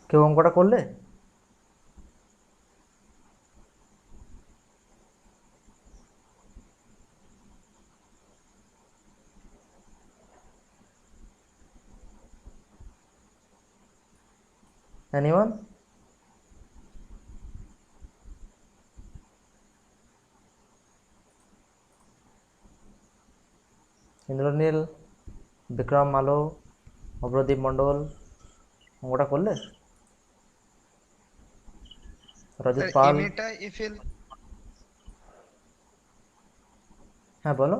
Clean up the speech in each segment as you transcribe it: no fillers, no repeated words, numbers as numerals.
কেউ অঙ্কটা করলে? এনিওয়ান? ইন্দ্রনীল, বিক্রম আলো, অভ্রদীপ মণ্ডল, অঙ্কটা করলে? রজত স্যার পাল? এম এটা এফ এল, হ্যাঁ বলো।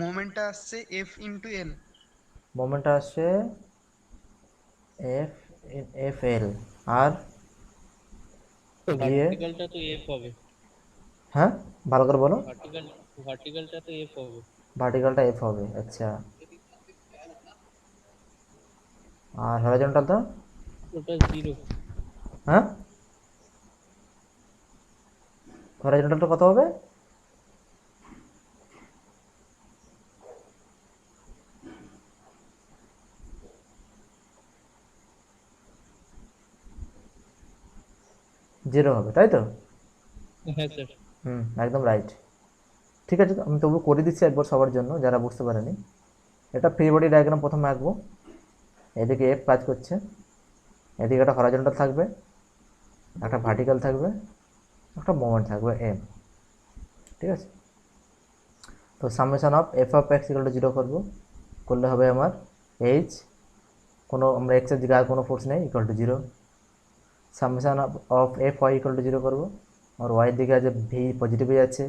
মোমেন্টটা আসছে এফ ইন্টু এল। মোমেন্টটা আসছে এফ, এফ এল, আর ভি এ? ভার্টিক্যালটা তো এফ হবে। হ্যাঁ, ভালো করে বলো। ভার্টিক্যাল ভার্টিক্যালটা তো এফ হবে। ভার্টিক্যালটা এফ হবে, আচ্ছা। আর হরাইজন্টালটা? ওটা জিরো। হ্যাঁ, হরাইজন্টালটা কত হবে? জিরো হবে, তাই তো? হ্যাঁ স্যার। একদম রাইট। ঠিক আছে, আমি তবু করে দিচ্ছি একবার সবার জন্য যারা বুঝতে পারেনি। এটা ফ্রি বডি ডায়াগ্রাম প্রথমে আঁকবো। এদিকে এফ কাজ করছে, এদিকে একটা হরাইজন্টাল থাকবে, একটা ভার্টিক্যাল থাকবে, একটা মোমেন্ট থাকবে এম। ঠিক আছে, তো summation of F of x equal to zero করবো, করলে হবে আমার এইচ, কোনো আমরা এক্সের দিকে আর কোনো ফোর্স নেই, equal to zero. Summation of F Y equal to zero করবো, আর ওয়াইয়ের দিকে আছে ভি পজিটিভে যাচ্ছে,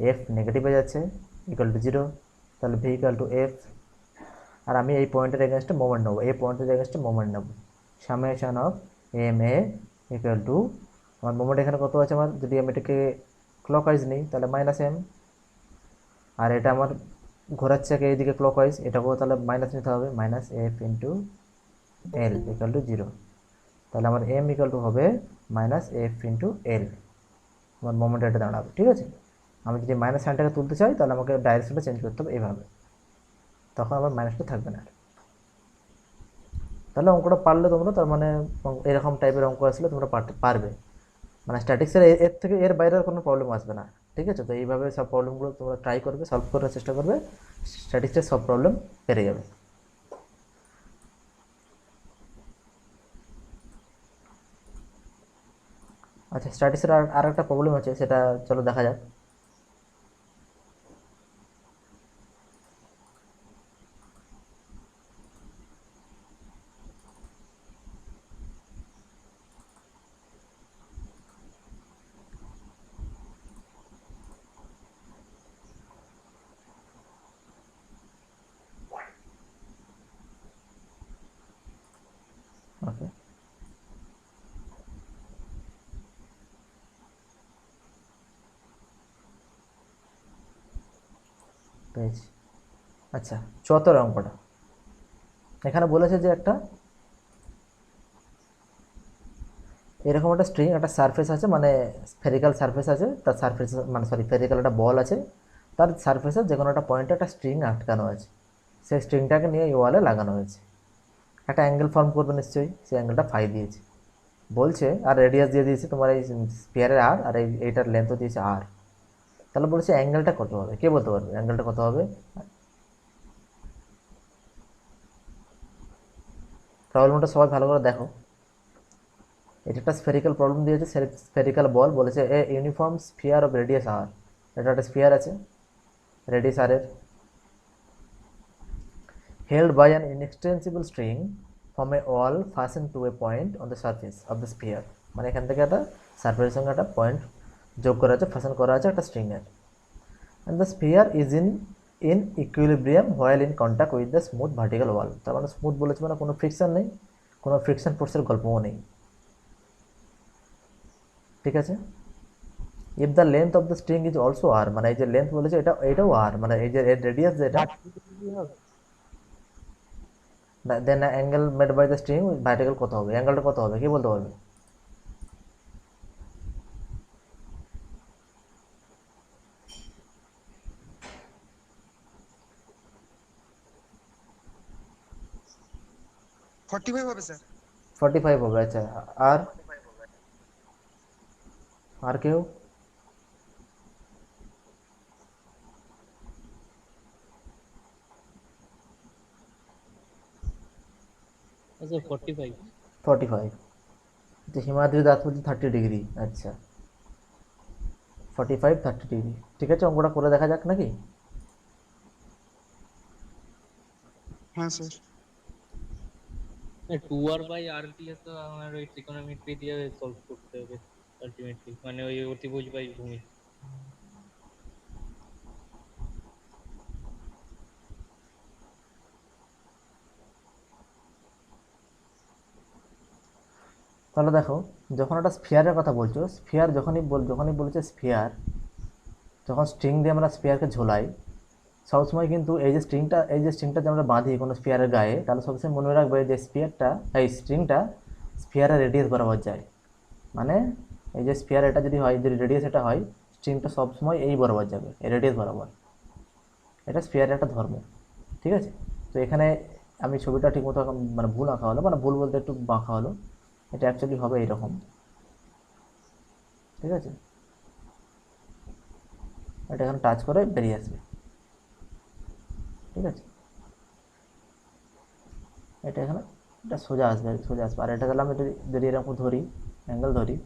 এফ নেগেটিভে যাচ্ছে, ইকুয়াল টু জিরো। তাহলে ভি ইকুয়াল টু এফ, আর আমি এই পয়েন্টের এগেনস্টে মোমেন্ট নেবো, এই পয়েন্টের এগেনস্টে মোমেন্ট নেবো। Summation of M A equal to, আমার মোমেন্ট এখানে কত আছে, আমার যদি আমি এটাকে ক্লকওয়াইজ নিই তাহলে মাইনাস এম, আর এটা আমার ঘোরাচ্ছে এইদিকে ক্লকওয়াইজ, এটাকেও তাহলে মাইনাস নিতে হবে, minus F into L equal to zero. তাহলে আমার এম ইকুয়াল টু হবে মাইনাস এফ ইন্টু এল, আমার মোমেন্ট এটা দাঁড়াবে। ঠিক আছে, আমি যদি মাইনাস সাইনটাকে তুলতে চাই তাহলে আমাকে ডাইরেকশনটা চেঞ্জ করতে হবে এইভাবে, তখন আমার মাইনাসটা থাকবে না। তাহলে অঙ্কটা পারলে তোমরা, তার মানে এরকম টাইপের অঙ্ক আসলে তোমরা পারবে, মানে স্ট্যাটিক্সের এর থেকে এর বাইরে আর কোনো প্রবলেম আসবে না। ঠিক আছে, তো এইভাবে সব প্রবলেমগুলো তোমরা ট্রাই করবে, সলভ করার চেষ্টা করবে, স্ট্যাটিক্সের সব প্রবলেম পেরে যাবে। আচ্ছা, স্ট্যাটিক্সের আর একটা প্রবলেম আছে, সেটা চলো দেখা যাক। ওকে, পেয়েছি। আচ্ছা, 74 অঙ্কটা এখানে বলেছে যে একটা এরকম একটা স্ট্রিং, একটা সারফেস আছে, মানে স্ফেরিক্যাল সারফেস আছে, তার সারফেস মানে সরি স্ফেরিক্যাল একটা বল আছে, তার সারফেসে যে কোনো একটা পয়েন্টে একটা স্ট্রিং আটকানো আছে, সেই স্ট্রিংটাকে নিয়ে এই ওয়ালে লাগানো হয়েছে, একটা অ্যাঙ্গেল ফর্ম করবে নিশ্চয়ই, সেই অ্যাঙ্গেলটা ফাই দিয়েছে বলছে, আর রেডিয়াস দিয়ে দিয়েছে তোমার এই স্পিয়ারের আর, আর এইটার লেন্থও দিয়েছে আর। তাহলে বলছে অ্যাঙ্গেলটা কত হবে, কে বলতে পারবে অ্যাঙ্গেলটা কত হবে? প্রবলেমটা সবাই ভালো করে দেখো। এটা একটা স্ফেরিক্যাল প্রবলেম দিয়েছে, স্ফেরিক্যাল বল বলেছে a uniform sphere of radius R, এটা একটা স্ফিয়ার আছে রেডিয়াস আর এর, held by an inextensible string from a wall fastened to a point on the surface of the sphere, মানে এখান থেকে একটা সারফেসের সঙ্গে একটা পয়েন্ট যোগ করা আছে, ফ্যাশন করা আছে একটা স্ট্রিং এর, and the sphere is in equilibrium while in contact with the smooth vertical wall, তার মানে স্মুথ বলেছে মানে কোনো ফ্রিকশন নেই, কোনো ফ্রিকশন ফোর্সের গল্পও নেই। ঠিক আছে, if the length of the string is also r, মানে এই যে লেন্থ বলেছে এটাও r, মানে এই যে এর রেডিয়াস যেটা, then angle made by the string vertical কত হবে, অ্যাঙ্গেলটা কত হবে, কি বলতে পারবে? 45 হবে স্যার। 45 হবে, আচ্ছা। আর আর কেউ? আচ্ছা 45। 45। তো হিমাদ্রি দাস বলছে 30 ডিগ্রি, আচ্ছা 45 30 ডিগ্রি। ঠিক আছে, অঙ্কটা করে দেখা যাক নাকি? হ্যাঁ স্যার। 2r বাই r দিয়ে তো আমার ওই ট্রিগোনোমেট্রি দিয়ে সলভ করতে হবে আলটিমেটলি, মানে ওই অতিভুজ বাই ভূমি। তাহলে দেখো, যখন একটা স্ফিয়ারের কথা বলছো, স্ফিয়ার যখনই বলেছে স্ফিয়ার, যখন স্ট্রিং দিয়ে আমরা স্ফিয়ারকে ঝোলাই, সবসময় কিন্তু এই যে স্ট্রিংটা যে আমরা বাঁধি কোনো স্ফিয়ারের গায়ে, তাহলে সবসময় মনে রাখবে যে এই স্ট্রিংটা স্ফিয়ারের রেডিয়াস বরাবর যায়। মানে এই যে স্ফিয়ার এটা যদি হয়, যদি রেডিয়াস এটা হয়, স্ট্রিংটা সবসময় এই বরাবর যাবে, এই রেডিয়াস বরাবর। এটা স্ফিয়ারের একটা ধর্ম, ঠিক আছে? তো এখানে আমি ছবিটা ঠিকমতো মানে ভুল আঁকা হলো, মানে ভুল বলতে একটু বাঁকা হলো। এটা অ্যাকচুয়ালি হবে এইরকম, ঠিক আছে? এটা এখানে টাচ করে বেরিয়ে আসবে, ঠিক আছে? এটা এখানে এটা সোজা আসবে, সোজা আসবে। আর এটা তাহলে আমি যদি এরকম ধরি, অ্যাঙ্গেল ধরি,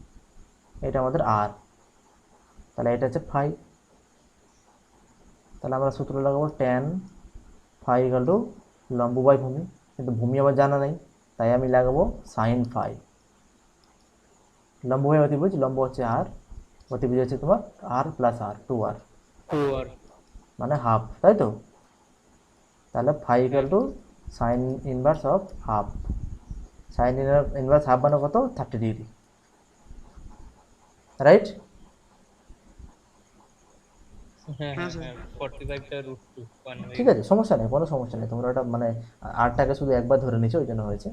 এটা আমাদের আর, তাহলে এটা হচ্ছে ফাই। তাহলে আমরা সূত্র লাগাবো ট্যান ফাই ইকাল টু লম্ব বাই ভূমি, কিন্তু ভূমি আমার জানা নেই, তাই আমি লাগাবো সাইন ফাই। লম্ব বাই অতিভুজ, লম্ব হচ্ছে আর, অতিভুজ হচ্ছে তোমার আর প্লাস আর, 2r, 2r। মানে হাফ, তাই তো? তাহলে ফাই ইকাল হ্যাঁ to sine inverse of half. Sine inverse half মানে কত? 30 ডিগ্রি, রাইট? হ্যাঁ হ্যাঁ হ্যাঁ স্যার। হ্যাঁ 45টা √2 1 হয়ে ঠিক গেল। আছে, সমস্যা নেই, কোনো সমস্যা নেই। তোমরা ওটা মানে আরটাকে শুধু একবার ধরে নিচ্ছ, ওই জন্য হয়েছে।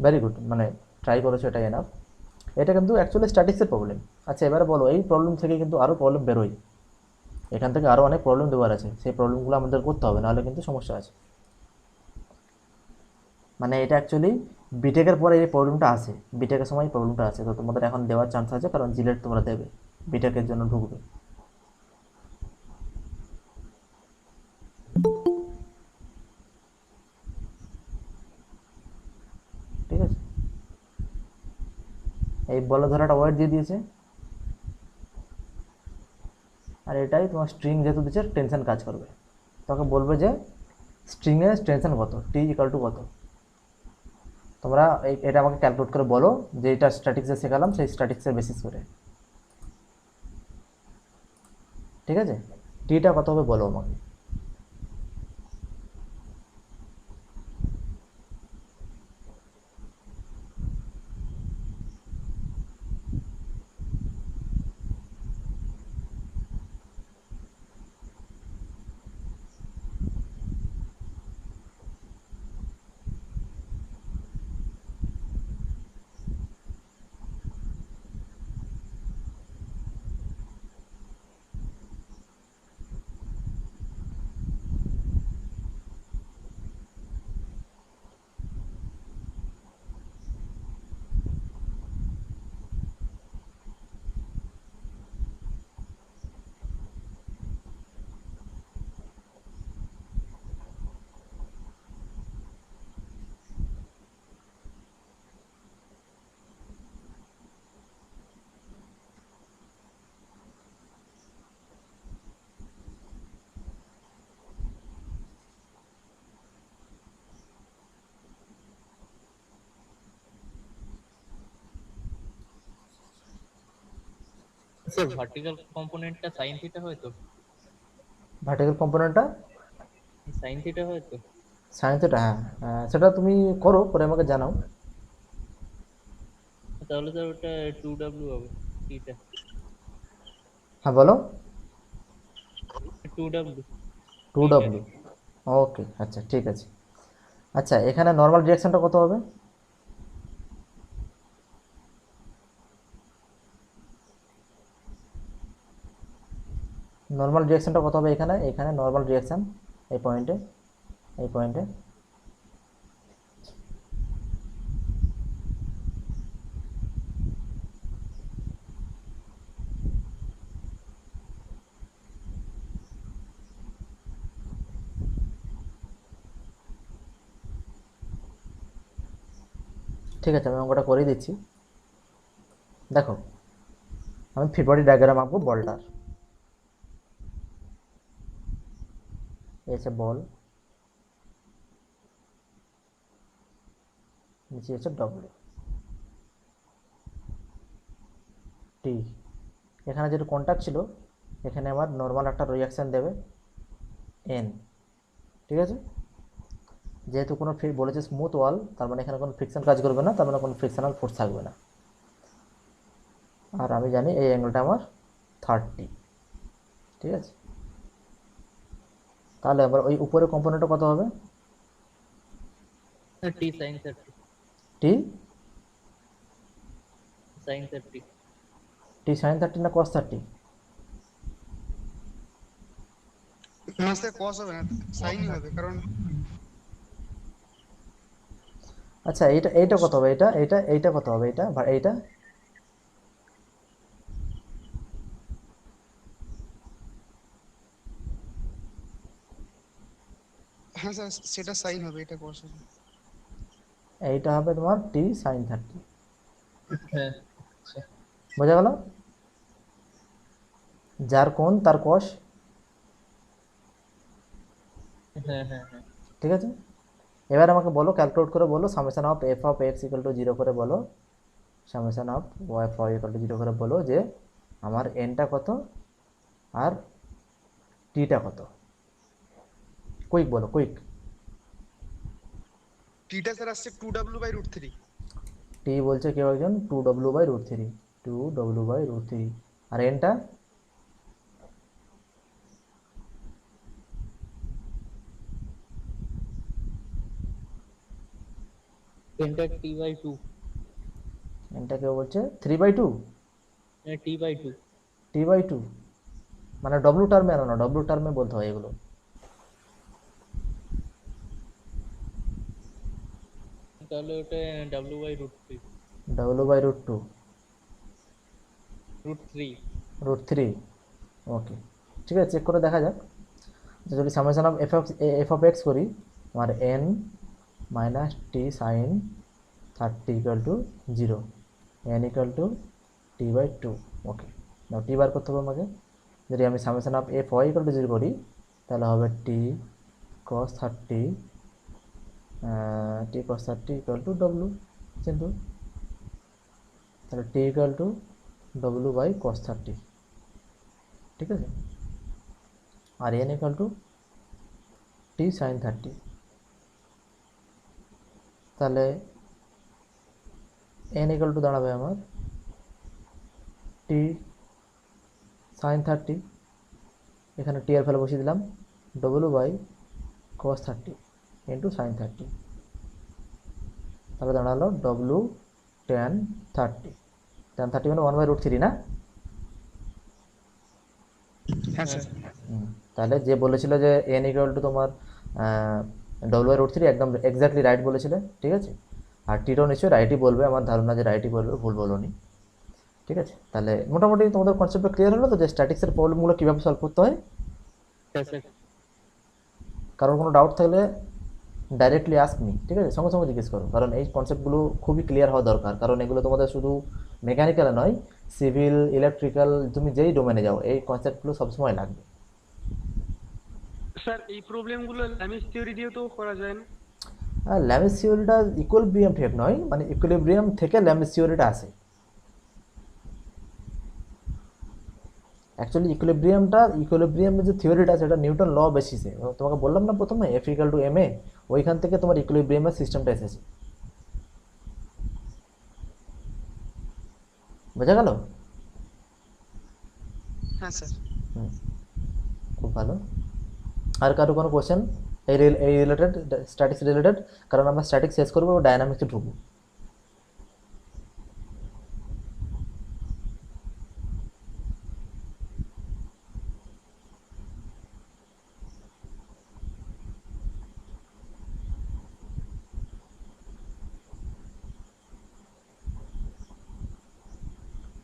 ভেরি গুড, মানে ট্রাই করেছো, এটাই এনাফ। এটা কিন্তু অ্যাকচুয়ালি স্ট্যাটিক্সের প্রবলেম। আচ্ছা, এবারে বলো, এই প্রবলেম থেকে কিন্তু আরও প্রবলেম বেরোয়, এখান থেকে আরও অনেক প্রবলেম দেওয়ার আছে, সেই প্রবলেমগুলো আমাদের করতে হবে, নাহলে কিন্তু সমস্যা আছে। মানে এটা অ্যাকচুয়ালি বিটেকের পরে এই প্রবলেমটা আসে, বিটেকের সময় প্রবলেমটা আছে, তো তোমাদের এখন দেওয়ার চান্স আছে, কারণ জিলেট তোমরা দেবে, বিটেকের জন্য ঢুকবে, ঠিক আছে? এই বলে ধরাটা ওয়েট দিয়ে দিয়েছে, আর এটাই তোমার স্ট্রিং যেহেতু দিচ্ছে, টেনশন কাজ করবে। তোকে বলবে যে স্ট্রিংয়ের টেনশন কত, টি ইকাল টু কত। তোমরা এটা আমাকে ক্যালকুলেট করে বলো, যে এটা স্ট্যাটিক্সে শেখালাম, সেই স্ট্যাটিক্সের বেসিস করে, ঠিক আছে? টিটা কত হবে বলো আমাকে। স্যার ভার্টিক্যাল কম্পোনেন্টটা সাইন থিটা হয় তো? ভার্টিক্যাল কম্পোনেন্টটা সাইন থিটা হয় তো? সায়েন্সেটা, হ্যাঁ, সেটা তুমি করো, করে আমাকে জানাও। তাহলে স্যার ওটা 2w হবে থিটা। হ্যাঁ বলো। 2w theta. 2w, ওকে, আচ্ছা ঠিক আছে। আচ্ছা, এখানে নর্মাল রিয়াকশনটা কত হবে? নর্মাল রিয়াকশনটা কত হবে এখানে? এখানে নর্মাল রিয়াকশন এই পয়েন্টে, এই পয়েন্টে ঠিক আছে, আমি অঙ্কটা করে দিচ্ছি। দেখো, আমি ফ্রি বডি ডায়াগ্রাম আঁকবো বলটার। এই হচ্ছে বল, নিচে হচ্ছে ডব্লিউ টি। এখানে যেটা কন্ট্যাক্ট ছিল, এখানে আমার নর্মাল একটা রিয়াকশান দেবে এন। ঠিক আছে, যেহেতু কোনো বলেছে স্মুথ ওয়াল, তার মানে এখানে কোনো ফ্রিকশন কাজ করবে না, তার মানে কোনো ফ্রিকশনাল ফোর্স থাকবে না। আর আমি জানি এই অ্যাঙ্গেলটা আমার 30। ঠিক আছে, তাহলে আবার ওই উপরের কম্পোনেন্টটা কত হবে? টি সাইন 30, টি সাইন 30। টি সাইন 30 না কস 30? না স্যার কস হবে না, সাইনই হবে, কারণ আচ্ছা, এইটা এইটা কত হবে? এটা এইটা এইটা কত হবে? এটা এইটা হ্যাঁ স্যার সেটা সাইন হবে, এটা কস হবে। এইটা হবে তোমার টি সাইন 30। হ্যাঁ, আচ্ছা। বোঝা গেল? যার কোণ তার কস। হ্যাঁ হ্যাঁ হ্যাঁ। ঠিক আছে, এবার আমাকে বলো, ক্যালকুলেট করে বলো, summation of F of x equal to 0 করে বলো, summation of y of y equal to 0 করে বলো যে আমার এনটা কত আর টিটা কত। কুইক বলো, কুইক। টিটা স্যার আসছে 2w/√3। টি বলছে কেউ একজন 2w/√3, 2w/√3। আর এনটা এনটা t/2, এনটা কেউ বলছে 3/2। t/2। t/2 মানে ডব্লু টার্মে আনো না, ডব্লু টার্মে বলতে হয় এগুলো। তাহলে ওটা w/√3, w/√2, √3। √3। ওকে, ঠিক আছে, চেক করে দেখা যাক। তো যদি summation of F of x করি, আমার N minus T sine 30 equal to 0, N equal to t/2। Okay, now T বার করতে হবে আমাকে। যদি আমি summation of F Y equal to 0 করি, তাহলে হবে T cos 30, T cos 30 equal to W, কিন্তু তাহলে টি ইকুয়াল টু w/cos 30। ঠিক আছে, আর N equal to T sine 30। তাহলে এন ইকুয়াল টু দাঁড়াবে আমার টি সাইন 30, এখানে টি এর ভ্যালু বসিয়ে দিলাম, w/cos 30 ইন্টু সাইন 30। তাহলে দাঁড়ালো w tan 30। tan 30 মানে 1/√3 না? হ্যাঁ স্যার। তাহলে যে বলেছিল যে এন ইকুয়াল টু তোমার w/√3, একদম এক্স্যাক্টলি রাইট বলেছিলে। ঠিক আছে, আর টিরও নিশ্চয়ই রাইটই বলবে, আমার ধারণা যে রাইটই বলবে, ভুল বলোনি। ঠিক আছে, তাহলে মোটামুটি তোমাদের কনসেপ্টটা ক্লিয়ার হলো তো, যে স্ট্যাটিক্সের প্রবলেমগুলো কীভাবে সলভ করতে হয়। হ্যাঁ স্যার। কারোর কোনো ডাউট থাকলে ডাইরেক্টলি আস্ক মি, ঠিক আছে, সঙ্গে সঙ্গে জিজ্ঞেস করো, কারণ এই কনসেপ্টগুলো খুবই ক্লিয়ার হওয়া দরকার, কারণ এগুলো তোমাদের শুধু মেকানিক্যালে নয়, সিভিল, ইলেকট্রিক্যাল, তুমি যেই ডোমেনে যাও এই কনসেপ্টগুলো সবসময় লাগবে। স্যার এই প্রবলেমগুলো ল্যামিস থিওরি দিয়েও তো করা যায় না? আর ল্যামিস থিওরিটা ইকুইলিব্রিয়াম ঠিক নয়, মানে ইকুইলিব্রিয়াম থেকে ল্যামিস থিওরিটা আসে। অ্যাকচুয়ালি ইকুইলিব্রিয়ামের যে থিওরিটা, সেটা নিউটন ল বেসিসে, তোমাকে বললাম না প্রথমে F equal to M A, ওইখান থেকে তোমার ইকুইলিব্রিয়ামের সিস্টেমটা এসেছে। বোঝা গেল? হ্যাঁ স্যার। খুব ভালো। আর কারো কোনো কোশ্চেন এই রিলেটেড, স্ট্যাটিক্স রিলেটেড? কারণ আমরা স্ট্যাটিক্স শেষ করবো, ডায়নামিক্সে ঢুকবো।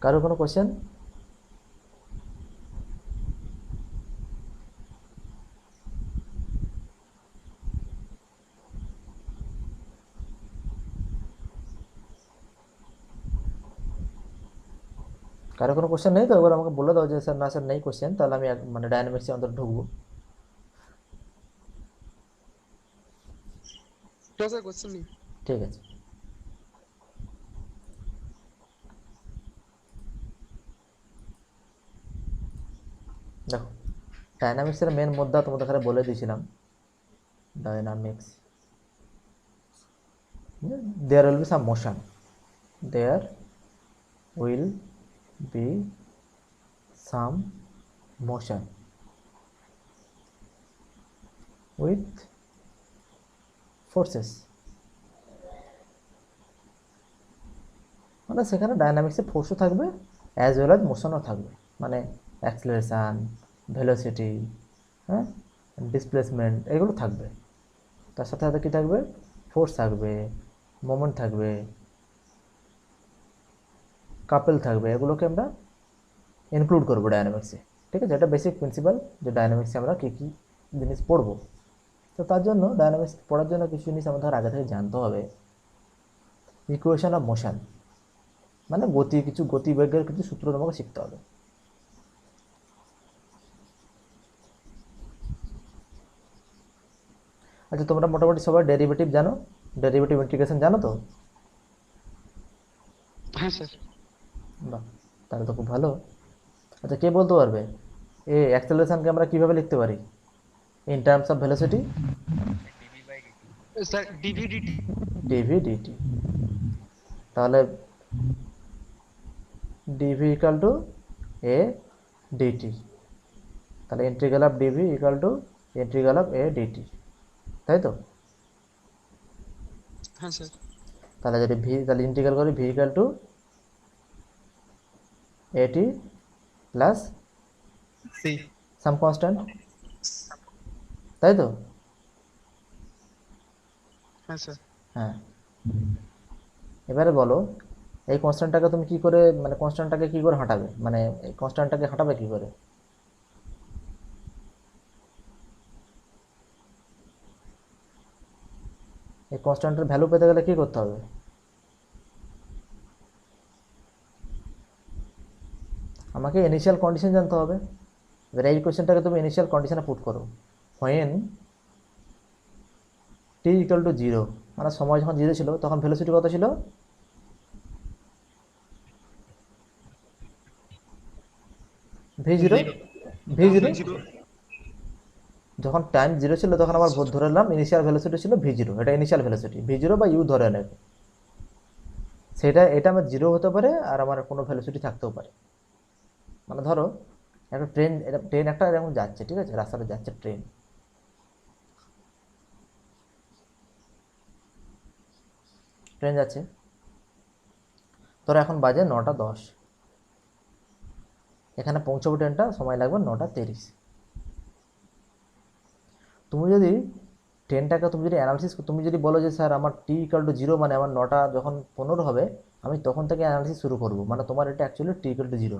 কারো কোনো কোশ্চেন? কারো কোনো কোশ্চেন নেই তো? এবার আমাকে বলে দাও যে স্যার না স্যার নেই কোশ্চেন, তাহলে আমি মানে ডায়নামিক্সে আমাদের ঢুকবো। তো স্যার কোশ্চেন নেই। ঠিক আছে। দেখো ডায়নামিক্সের মেন মুদ্রা তোমাদের এখানে বলে দিয়েছিলাম। Dynamics, there will be some motion, there will be some motion with forces. মানে সেখানে ডায়নামিক্সে ফোর্সও থাকবে অ্যাজ ওয়েল অ্যাজ মোশনও থাকবে, মানে অ্যাক্সিলারেশান, ভেলোসিটি, হ্যাঁ, ডিসপ্লেসমেন্ট, এগুলো থাকবে। তার সাথে সাথে কী থাকবে? ফোর্স থাকবে, মোমেন্ট থাকবে, কাপেল থাকবে, এগুলোকে আমরা ইনক্লুড করবো ডায়নামিক্সে। ঠিক আছে, এটা বেসিক প্রিন্সিপাল যে ডায়নামিক্সে আমরা কী কী জিনিস পড়বো। তো তার জন্য ডায়নামিক্স পড়ার জন্য কিছু জিনিস আমাদের আগে থেকে জানতে হবে। ইকুয়েশন অফ মোশন, মানে কিছু গতিবেগের কিছু সূত্র তোমাকে শিখতে হবে। আচ্ছা, তোমরা মোটামুটি সবাই ডেরিভেটিভ জানো, ডেরিভেটিভ ইন্টিগ্রেশন জানো তো? হ্যাঁ স্যার। বাহ, তাহলে তো খুব ভালো। আচ্ছা, কে বলতে পারবে অ্যাক্সেলারেশনকে আমরা কীভাবে লিখতে পারি in terms of velocity? Sir dv dt. Dv dt. তাহলে dv equal to a dt, তাহলে integral of dv equal to integral of a dt, তাই তো? হ্যাঁ স্যার। তাহলে যদি তাহলে ইন্টিগ্রাল করি v equal to a t plus c. Some constant, তাই তো? হ্যাঁ স্যার। হ্যাঁ, এবারে বলো এই কনস্ট্যান্টটাকে তুমি কি করে, মানে কনস্ট্যান্টটাকে কি করে হাঁটাবে, মানে এই কনস্ট্যান্টটাকে হাঁটাবে কি করে? এই কনস্ট্যান্টের ভ্যালু পেতে গেলে কি করতে হবে? আমাকে ইনিশিয়াল কন্ডিশন জানতে হবে। এবার এই কোয়েশ্চেনটাকে তুমি ইনিশিয়াল কন্ডিশনে পুট করো। When T equal to zero, মানে সময় যখন জিরো ছিল তখন ভেলোসিটি কত ছিল? V zero. V zero. যখন টাইম জিরো ছিল তখন আমার ধরে নিলাম ইনিশিয়াল ভেলোসিটি ছিল ভি জিরো, এটা ইনিশিয়াল ভেলোসিটি ভি জিরো বা ইউ ধরে নেবে। এটা আমার জিরো হতে পারে আর আমার কোনো ভেলোসিটি থাকতেও পারে। মানে ধরো একটা ট্রেন একটা এরকম যাচ্ছে, ঠিক আছে, রাস্তাটা যাচ্ছে ট্রেন। ট্রেন যাচ্ছে, ধরো এখন বাজে 9:10, এখানে পৌঁছাবো ট্রেনটা সময় লাগবে 9:30। তুমি যদি ট্রেনটাকে তুমি যদি অ্যানালিসিস, তুমি যদি বলো যে স্যার আমার টি ইকাল টু জিরো, মানে আমার 9টা যখন 15 হবে আমি তখন থেকে অ্যানালিসিস শুরু করবো, মানে তোমার এটা actually T equal to zero.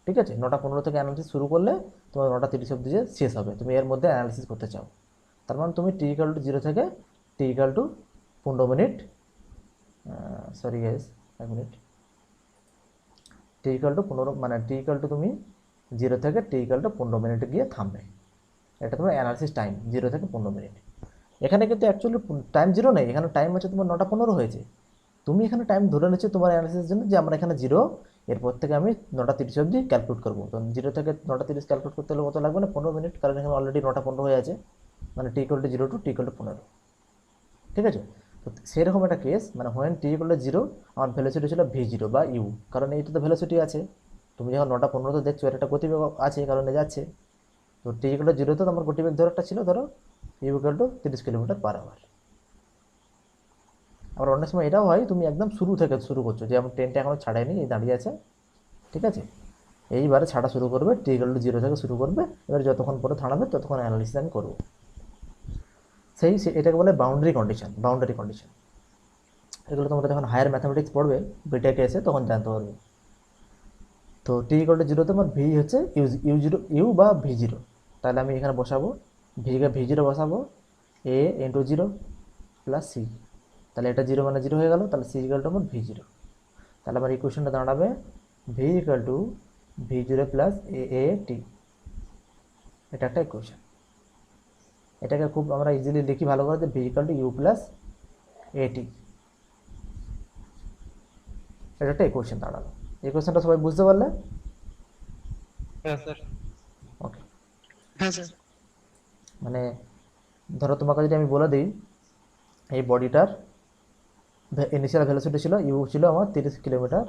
ঠিক আছে, 9:15 থেকে অ্যানালিসিস শুরু করলে তোমার 9:30 অব্দি যে শেষ হবে, তুমি এর মধ্যে অ্যানালিসিস করতে চাও। তার মানে তুমি টি ইকাল টু জিরো থেকে t equal to 15 minute, sorry guys 1 minute, t equal to 15, মানে টি ইকাল টু তুমি জিরো থেকে টি ইকাল টু 15 মিনিটে গিয়ে থামবে। এটা তোমার অ্যানালিসিস টাইম 0 থেকে 15 মিনিট। এখানে কিন্তু অ্যাকচুয়ালি টাইম জিরো নেই, এখানে টাইম হচ্ছে তোমার 9:15 হয়েছে। তুমি এখানে টাইম ধরে নিচ্ছ তোমার অ্যানালিসিসের জন্য যে আমরা এখানে জিরো, এরপর থেকে আমি 9:30 অবধি ক্যালকুলেট করবো। তো 0 থেকে 9:30 ক্যালকুলেট করতে হলে কত লাগবে না 15 মিনিট, কারণ এখানে অলরেডি 9:15 হয়ে আছে, মানে t equal to 0 to t equal to 15। ঠিক আছে, তো সেরকম একটা কেস, মানে হোয়েন টি ইকুয়াল টু 0 আমার ভেলোসিটি ছিল ভি জিরো বা ইউ, কারণ এইটা তো ভেলোসিটি আছে। তুমি যখন 9:15 দেখছো এর একটা গতিবেগ আছে কারণে যাচ্ছে। তো টি ইকুয়াল টু 0 তো আমার গতিবেগ ধরো একটা ছিল, ধরো u equal to 30 kilometre per hour. আবার অনেক সময় এটাও হয় তুমি একদম শুরু থেকে শুরু করছো, যে আমার ট্রেনটা এখনও ছাড়ায়নি, এই দাঁড়িয়ে আছে, ঠিক আছে, এইবারে ছাড়া শুরু করবে, টি ইকুয়াল টু 0 থেকে শুরু করবে, এবার যতক্ষণ পরে থামাবে ততক্ষণ অ্যানালিসিস আমি করবো। এটাকে বলে বাউন্ডারি কন্ডিশন। বাউন্ডারি কন্ডিশন এগুলো তোমরা যখন হায়ার ম্যাথামেটিক্স পড়বে বিটেকে এসে তখন জানতে পারবে। তো টি ইকুয়াল টু 0 তে আমার ভি হচ্ছে ইউ জিরো, ইউ বা ভি জিরো। তাহলে আমি এখানে বসাবো ভি জিরো বসাবো, এ ইন্টু 0 প্লাস সি, তাহলে এটা 0 মানে 0 হয়ে গেল, তাহলে সি ইকুয়াল টু আমার ভি জিরো। তাহলে আমার ইকুয়েশনটা দাঁড়াবে v equal to v zero plus a a t, এটা একটা ইকুয়েশন। এটাকে খুব আমরা ইজিলি লিখি ভালো করে, v equal to u plus a t, এটা একটা ইকুয়েশন দাঁড়ালো। ইকুয়েশনটা সবাই বুঝতে পারলে? হ্যাঁ স্যার। ওকে, হ্যাঁ স্যার। মানে ধরো তোমাকে যদি আমি বলে দিই এই বডিটার ইনিশিয়াল ভেলোসিটি ছিল ইউ ছিল আমার 30 কিলোমিটার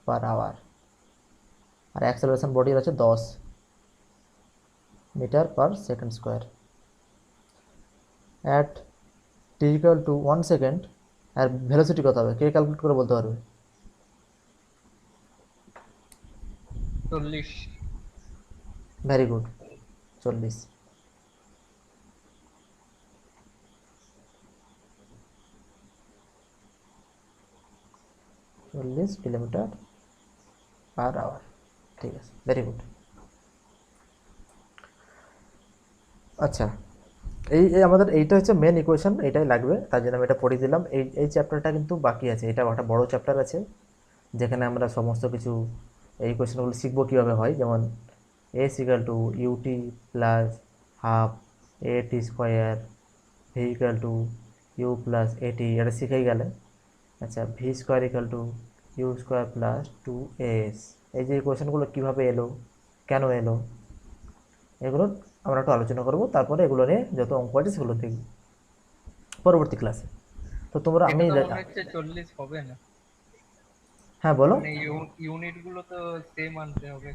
পার আওয়ার, আর অ্যাক্সেলারেশন বডির আছে 10 metre per second square. At t equal to 1 second, আর ভেলোসিটি কত হবে কে ক্যালকুলেট করে বলতে পারবে? 40। Very good, 40। Kilometre per hour, ঠিক আছে, ভেরি গুড। আচ্ছা, এই আমাদের এইটা হচ্ছে মেন ইকুয়েশন, এটাই লাগবে, তার জন্য আমি এটা পড়ে দিলাম। এই চ্যাপ্টারটা কিন্তু বাকি আছে, এটা একটা বড় চ্যাপ্টার আছে যেখানে আমরা সমস্ত কিছু এই কোয়েশনগুলো শিখবো কীভাবে হয়। যেমন s equal to u t plus half a t square, v equal to u plus a t, এটা শিখেই গেলে। আচ্ছা, v square equal to u square plus 2s, এই যে কোয়েশনগুলো কীভাবে এলো, কেন এলো, এগুলো আমরা একটু আলোচনা করবো। তারপরে এগুলো নিয়ে যত অঙ্ক আছে সেগুলো দেখব পরবর্তী ক্লাসে। তো তোমরা আমি এটা তো মনে হচ্ছে 40 হবে না, হ্যাঁ বলো। মানে ইউনিট গুলো তো সেম আনতে হবে,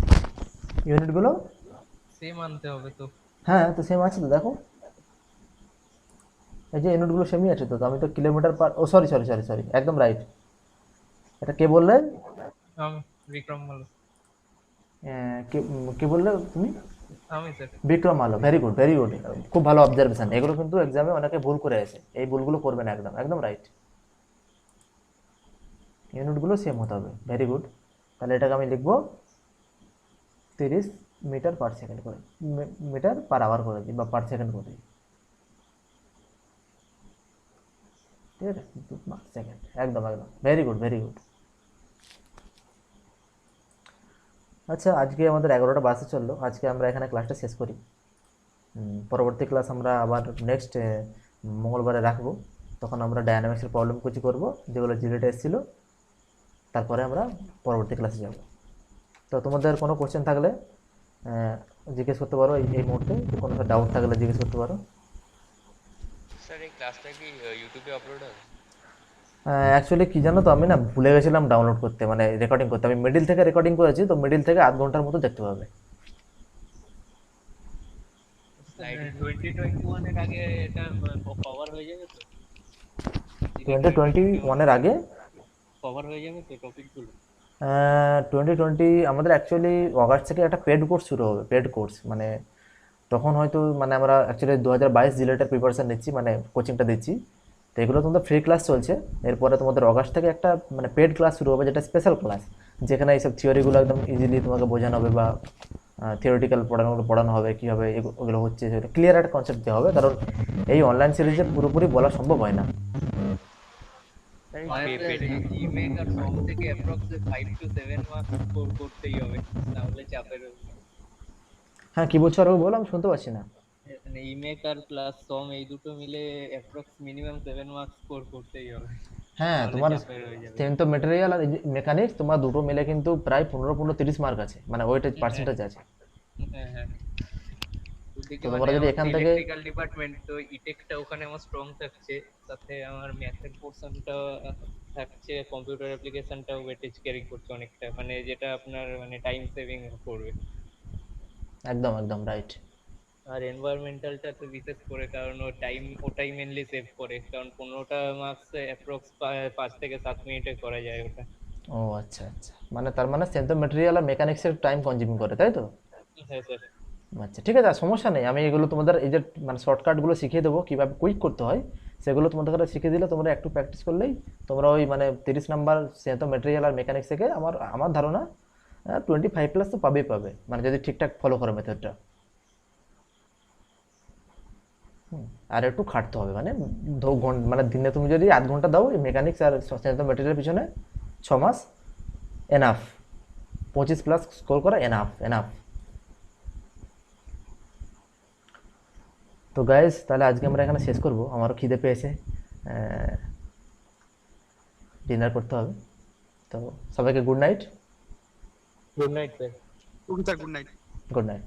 ইউনিটগুলো সেম আনতে হবে তো। হ্যাঁ, তো সেম আছে তো, দেখো এই যে ইউনিটগুলো সেমই আছে তো। তো আমি তো কিলোমিটার পার, ও সরি সরি সরি সরি, একদম রাইট। এটা কে বললে? আমি বিক্রম মালো। কে বললে তুমি? আমি স্যার। বিক্রম আলো, ভেরি গুড ভেরি গুড, খুব ভালো অবজারভেশন। এগুলো কিন্তু এক্সামে অনেকে ভুল করে আছে, এই ভুলগুলো করবে না, একদম একদম রাইট। ইউনিটগুলো সেম হতে হবে, ভেরি গুড। তাহলে এটাকে আমি লিখবো 30 মিটার পার সেকেন্ড করে, মিটার পার আওয়ার করে দিই বা পার সেকেন্ড করে দিই, ঠিক আছে, সেকেন্ড, একদম একদম ভেরি গুড ভেরি গুড। আচ্ছা, আজকে আমাদের 11টা বাসে চললো, আজকে আমরা এখানে ক্লাসটা শেষ করি। পরবর্তী ক্লাস আমরা আবার নেক্সট মঙ্গলবারে রাখবো, তখন আমরা ডায়নামিক্সের প্রবলেম কিছু করবো যেগুলো জিলেটে এসেছিলো, তারপরে আমরা পরবর্তী ক্লাসে যাব। তো তোমাদের কোনো কোশ্চেন থাকলে জিজ্ঞেস করতে পারো এই মুহূর্তে, কোনো ডাউট থাকলে জিজ্ঞেস করতে পারো। স্যার এই ক্লাসটা কি ইউটিউবে আপলোড হবে? অ্যাকচুয়ালি কী জানো তো, আমি না ভুলে গেছিলাম ডাউনলোড করতে, মানে রেকর্ডিং করতে। আমি মিডিল থেকে রেকর্ডিং করেছি, তো মিডিল থেকে আধ ঘন্টার মতো দেখতে পাবে। 2021 এর আগে এটা কভার হয়ে যাবে তো? 2021-এর আগে কভার হয়ে যাবে তো টপিকগুলো? 2020 আমাদের অ্যাকচুয়ালি অগাস্ট থেকে একটা পেড কোর্স শুরু হবে, পেড কোর্স, মানে তখন হয়তো মানে আমরা অ্যাকচুয়ালি 2022 জিলেটের প্রিপারেশান নিচ্ছি, মানে কোচিংটা দিচ্ছি। তো এগুলো তোমাদের ফ্রি ক্লাস চলছে, এরপরে তোমাদের অগাস্ট থেকে একটা মানে পেড ক্লাস শুরু হবে, যেটা স্পেশাল ক্লাস, যেখানে এইসব থিওরিগুলো একদম ইজিলি তোমাকে বোঝানো হবে, বা থিওরিটিক্যাল পড়ানো হবে, কীভাবে এগুলো হচ্ছে সেটা ক্লিয়ার একটা কনসেপ্ট দেওয়া হবে, কারণ এই অনলাইন সিরিজে পুরোপুরি বলা সম্ভব হয় না। ইমেক আর ফর্ম থেকে অ্যাপ্রক্স 5 to 7 মার্কস স্কোর করতেই হবে, তাহলে চাপের হবে। হ্যাঁ, কী বলছো আর বলো, আমি শুনতে পাচ্ছি না। মানে ইমেক আর প্লাস সম এই দুটো মিলে অ্যাপ্রক্স মিনিমাম 7 মার্কস স্কোর করতেই হবে, হ্যাঁ, তাহলে তোমার চাপের হয়ে যাবে। সেম তো মেটেরিয়াল আর মেকানিক্স, তোমার দুটো মিলে কিন্তু প্রায় 15-30 মার্ক আছে, মানে ওইটা পার্সেন্টেজ আছে। হ্যাঁ হ্যাঁ, ওদিকে তো মানে তোমরা যদি আমার এখান থেকে ইলেকট্রিক্যাল ডিপার্টমেন্ট, তো ইটেকটা ওখানে আমার স্ট্রং থাকছে, সাথে আমার ম্যাথের পোর্শনটা থাকছে, কম্পিউটার অ্যাপ্লিকেশনটাও ওয়েটেজ ক্যারি করছে অনেকটা, মানে যেটা আপনার মানে টাইম সেভিং করবে। একদম একদম রাইট। আর এনভায়রনমেন্টালটা তো বিশেষ করে, কারণ ওটাই মেনলি সেভ করে, কারণ 15টা মার্কস অ্যাপ্রক্স 5 থেকে 7 মিনিটে করা যায় ওটা। ও আচ্ছা আচ্ছা, মানে তার মানে সেম তো মেটেরিয়াল আর মেকানিক্সের টাইম কনজিউম করে, তাই তো? হ্যাঁ স্যার। আচ্ছা, ঠিক আছে, আর সমস্যা নেই, আমি এগুলো তোমাদের এই যে মানে শর্টকাটগুলো শিখিয়ে দেবো, কীভাবে কুইক করতে হয় সেগুলো তোমাদের কাছে শিখিয়ে দিলে তোমরা একটু প্র্যাকটিস করলেই তোমরা ওই মানে 30 নাম্বার সে তো মেটেরিয়াল আর মেকানিক্স থেকে আমার আমার ধারণা 25+ তো পাবেই পাবে, মানে যদি ঠিকঠাক ফলো করো মেথডটা। আর একটু খাটতে হবে, মানে মানে দিনে তুমি যদি আধ ঘন্টা দাও এই মেকানিক্স আর মেটেরিয়ালের পিছনে, 6 মাস এনাফ, 25 প্লাস স্কোর করা এনাফ এনাফ। তো গাইস তাহলে আজকে আমরা এখানে শেষ করব, আমারও খিদে পেয়েছে, ডিনার করতে হবে। তো সবাইকে good night. Good night sir. Okay sir, good night. Good night.